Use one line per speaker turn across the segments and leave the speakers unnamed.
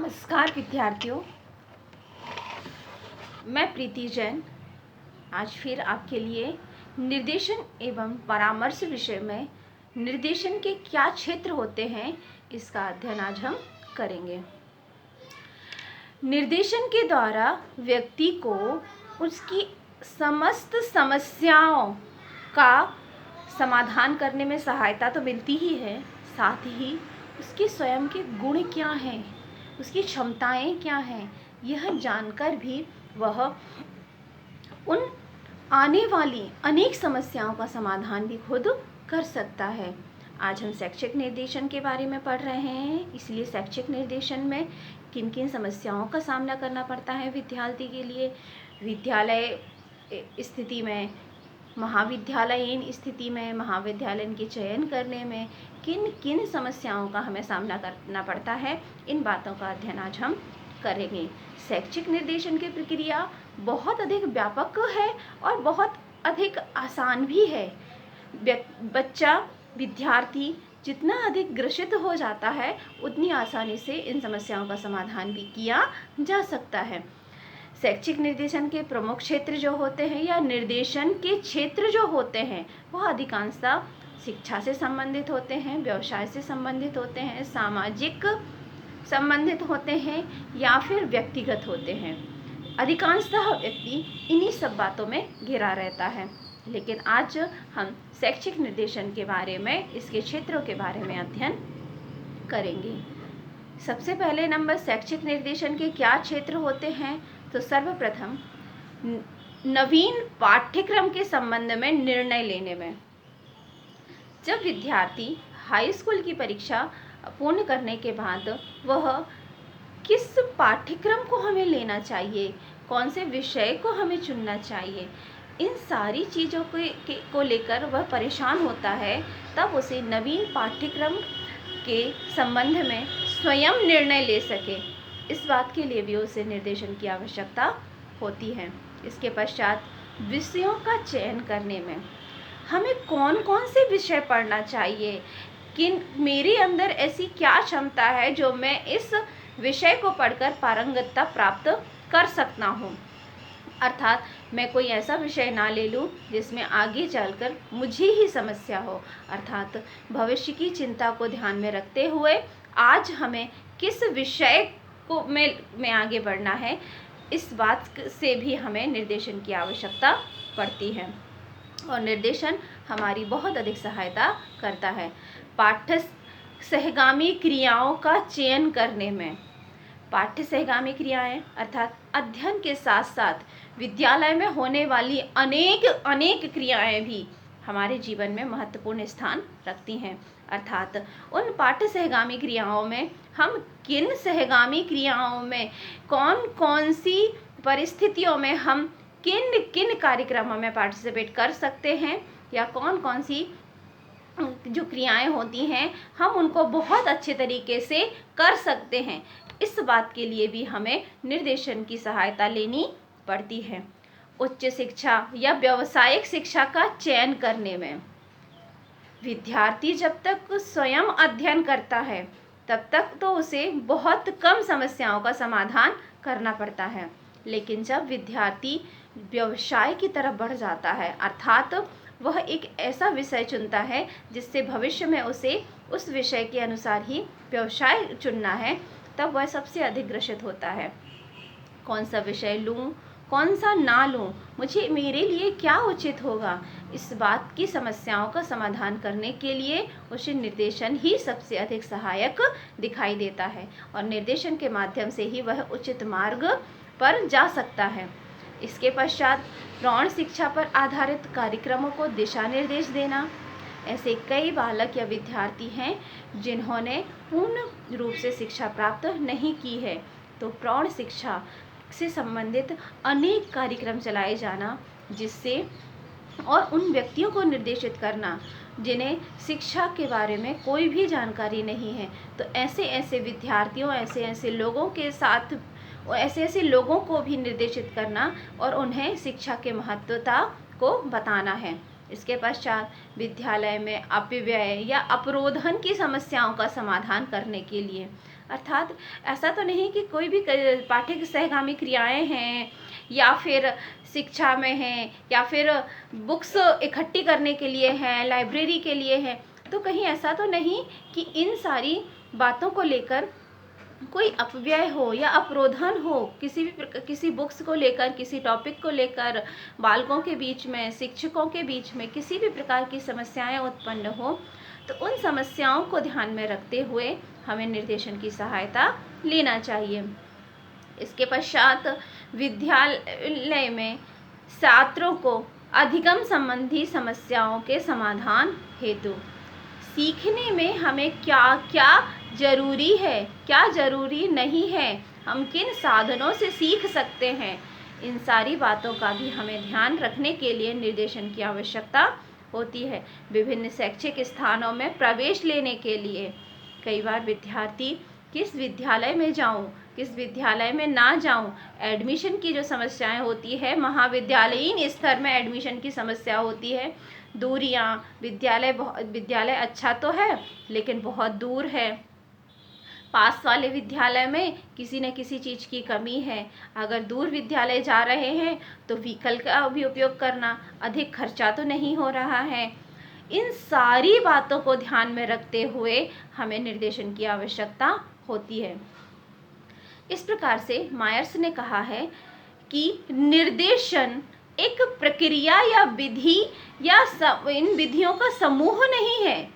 नमस्कार विद्यार्थियों, मैं प्रीति जैन आज फिर आपके लिए निर्देशन एवं परामर्श विषय में निर्देशन के क्या क्षेत्र होते हैं इसका अध्ययन आज हम करेंगे। निर्देशन के द्वारा व्यक्ति को उसकी समस्त समस्याओं का समाधान करने में सहायता तो मिलती ही है, साथ ही उसके स्वयं के गुण क्या हैं, उसकी क्षमताएं क्या हैं, यह जानकर भी वह उन आने वाली अनेक समस्याओं का समाधान भी खुद कर सकता है। आज हम शैक्षिक निर्देशन के बारे में पढ़ रहे हैं, इसलिए शैक्षिक निर्देशन में किन किन समस्याओं का सामना करना पड़ता है विद्यार्थी के लिए, विद्यालय स्थिति में, महाविद्यालयीन स्थिति में, महाविद्यालय के चयन करने में किन किन समस्याओं का हमें सामना करना पड़ता है, इन बातों का अध्ययन आज हम करेंगे। शैक्षिक निर्देशन की प्रक्रिया बहुत अधिक व्यापक है और बहुत अधिक आसान भी है। विद्यार्थी जितना अधिक ग्रसित हो जाता है उतनी आसानी से इन समस्याओं का समाधान भी किया जा सकता है। शैक्षिक निर्देशन के प्रमुख क्षेत्र जो होते हैं या निर्देशन के क्षेत्र जो होते हैं वह अधिकांशतः शिक्षा से संबंधित होते हैं, व्यवसाय से संबंधित होते हैं, सामाजिक संबंधित होते हैं या फिर व्यक्तिगत होते हैं। अधिकांशतः व्यक्ति इन्हीं सब बातों में घिरा रहता है, लेकिन आज हम शैक्षिक निर्देशन के बारे में, इसके क्षेत्रों के बारे में अध्ययन करेंगे। सबसे पहले नंबर शैक्षिक निर्देशन के क्या क्षेत्र होते हैं, तो सर्वप्रथम नवीन पाठ्यक्रम के संबंध में निर्णय लेने में। जब विद्यार्थी हाई स्कूल की परीक्षा पूर्ण करने के बाद वह किस पाठ्यक्रम को हमें लेना चाहिए, कौन से विषय को हमें चुनना चाहिए, इन सारी चीज़ों को लेकर वह परेशान होता है, तब उसे नवीन पाठ्यक्रम के संबंध में स्वयं निर्णय ले सके, इस बात के लिए भी उसे निर्देशन की आवश्यकता होती है। इसके पश्चात विषयों का चयन करने में हमें कौन कौन से विषय पढ़ना चाहिए, कि मेरे अंदर ऐसी क्या क्षमता है जो मैं इस विषय को पढ़कर पारंगतता प्राप्त कर सकता हूँ। अर्थात मैं कोई ऐसा विषय ना ले लूँ जिसमें आगे चलकर मुझे ही समस्या हो। अर्थात भविष्य की चिंता को ध्यान में रखते हुए आज हमें किस विषय को में आगे बढ़ना है, इस बात से भी हमें निर्देशन की आवश्यकता पड़ती है। और निर्देशन हमारी बहुत अधिक सहायता करता है पाठ्य सहगामी क्रियाओं का चयन करने में। पाठ्य सहगामी क्रियाएं अर्थात अध्ययन के साथ साथ विद्यालय में होने वाली अनेक क्रियाएं भी हमारे जीवन में महत्वपूर्ण स्थान रखती हैं। अर्थात उन पाठ्य सहगामी क्रियाओं में हम किन सहगामी क्रियाओं में कौन कौन सी परिस्थितियों में हम किन किन कार्यक्रमों में पार्टिसिपेट कर सकते हैं, या कौन कौन सी जो क्रियाएं होती हैं हम उनको बहुत अच्छे तरीके से कर सकते हैं, इस बात के लिए भी हमें निर्देशन की सहायता लेनी पड़ती है। उच्च शिक्षा या व्यावसायिक शिक्षा का चयन करने में विद्यार्थी जब तक स्वयं अध्ययन करता है तब तक तो उसे बहुत कम समस्याओं का समाधान करना पड़ता है, लेकिन जब विद्यार्थी व्यवसाय की तरफ बढ़ जाता है, अर्थात वह एक ऐसा विषय चुनता है जिससे भविष्य में उसे उस विषय के अनुसार ही व्यवसाय चुनना है, तब वह सबसे अधिक ग्रसित होता है। कौन सा विषय लूँ, कौन सा ना लूँ, मेरे लिए क्या उचित होगा, इस बात की समस्याओं का समाधान करने के लिए उसे निर्देशन ही सबसे अधिक सहायक दिखाई देता है और निर्देशन के माध्यम से ही वह उचित मार्ग पर जा सकता है। इसके पश्चात प्रौढ़ शिक्षा पर आधारित कार्यक्रमों को दिशा निर्देश देना। ऐसे कई बालक या विद्यार्थी हैं जिन्होंने पूर्ण रूप से शिक्षा प्राप्त नहीं की है, तो प्रौढ़ शिक्षा से संबंधित अनेक कार्यक्रम चलाए जाना, जिससे और उन व्यक्तियों को निर्देशित करना जिन्हें शिक्षा के बारे में कोई भी जानकारी नहीं है, तो ऐसे विद्यार्थियों, ऐसे लोगों के साथ ऐसे लोगों को भी निर्देशित करना और उन्हें शिक्षा के महत्वता को बताना है। इसके पश्चात विद्यालय में अपव्यय या अपरोधन की समस्याओं का समाधान करने के लिए अर्थात ऐसा तो नहीं कि कोई भी पाठ्य सहगामी क्रियाएं हैं या फिर शिक्षा में हैं या फिर बुक्स इकट्ठी करने के लिए हैं, लाइब्रेरी के लिए हैं, तो कहीं ऐसा तो नहीं कि इन सारी बातों को लेकर कोई अपव्यय हो या अप्रोधन हो, किसी बुक्स को लेकर, किसी टॉपिक को लेकर बालकों के बीच में, शिक्षकों के बीच में किसी भी प्रकार की समस्याएं उत्पन्न हो, तो उन समस्याओं को ध्यान में रखते हुए हमें निर्देशन की सहायता लेना चाहिए। इसके पश्चात विद्यालय में छात्रों को अधिगम संबंधी समस्याओं के समाधान हेतु सीखने में हमें क्या क्या जरूरी है, क्या जरूरी नहीं है, हम किन साधनों से सीख सकते हैं, इन सारी बातों का भी हमें ध्यान रखने के लिए निर्देशन की आवश्यकता होती है। विभिन्न शैक्षिक स्थानों में प्रवेश लेने के लिए कई बार विद्यार्थी किस विद्यालय में जाऊं, किस विद्यालय में ना जाऊं, एडमिशन की जो समस्याएं होती है, महाविद्यालयीन स्तर में एडमिशन की समस्या होती है, दूरियां, विद्यालय अच्छा तो है लेकिन बहुत दूर है, पास वाले विद्यालय में किसी न किसी चीज़ की कमी है, अगर दूर विद्यालय जा रहे हैं तो व्हीकल का भी उपयोग करना, अधिक खर्चा तो नहीं हो रहा है। इन सारी बातों को ध्यान में रखते हुए हमें निर्देशन की आवश्यकता होती है। इस प्रकार से मायर्स ने कहा है कि निर्देशन एक प्रक्रिया या विधि या इन विधियों का समूह नहीं है,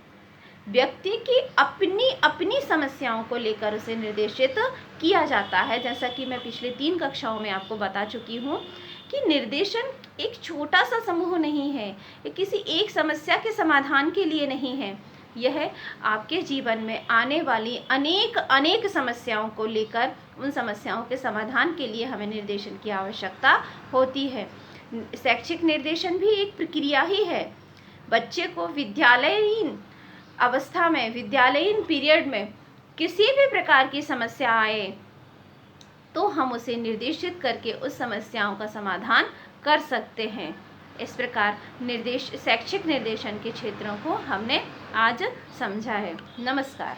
व्यक्ति की अपनी अपनी समस्याओं को लेकर उसे निर्देशित किया जाता है। जैसा कि मैं पिछले 3 कक्षाओं में आपको बता चुकी हूँ कि निर्देशन एक छोटा सा समूह नहीं है, ये किसी एक समस्या के समाधान के लिए नहीं है, यह आपके जीवन में आने वाली अनेक समस्याओं को लेकर उन समस्याओं के समाधान के लिए हमें निर्देशन की आवश्यकता होती है। शैक्षिक निर्देशन भी एक प्रक्रिया ही है। बच्चे को विद्यालयीन अवस्था में, विद्यालयीन पीरियड में किसी भी प्रकार की समस्या आए तो हम उसे निर्देशित करके उस समस्याओं का समाधान कर सकते हैं। इस प्रकार शैक्षिक निर्देशन के क्षेत्रों को हमने आज समझा है। नमस्कार।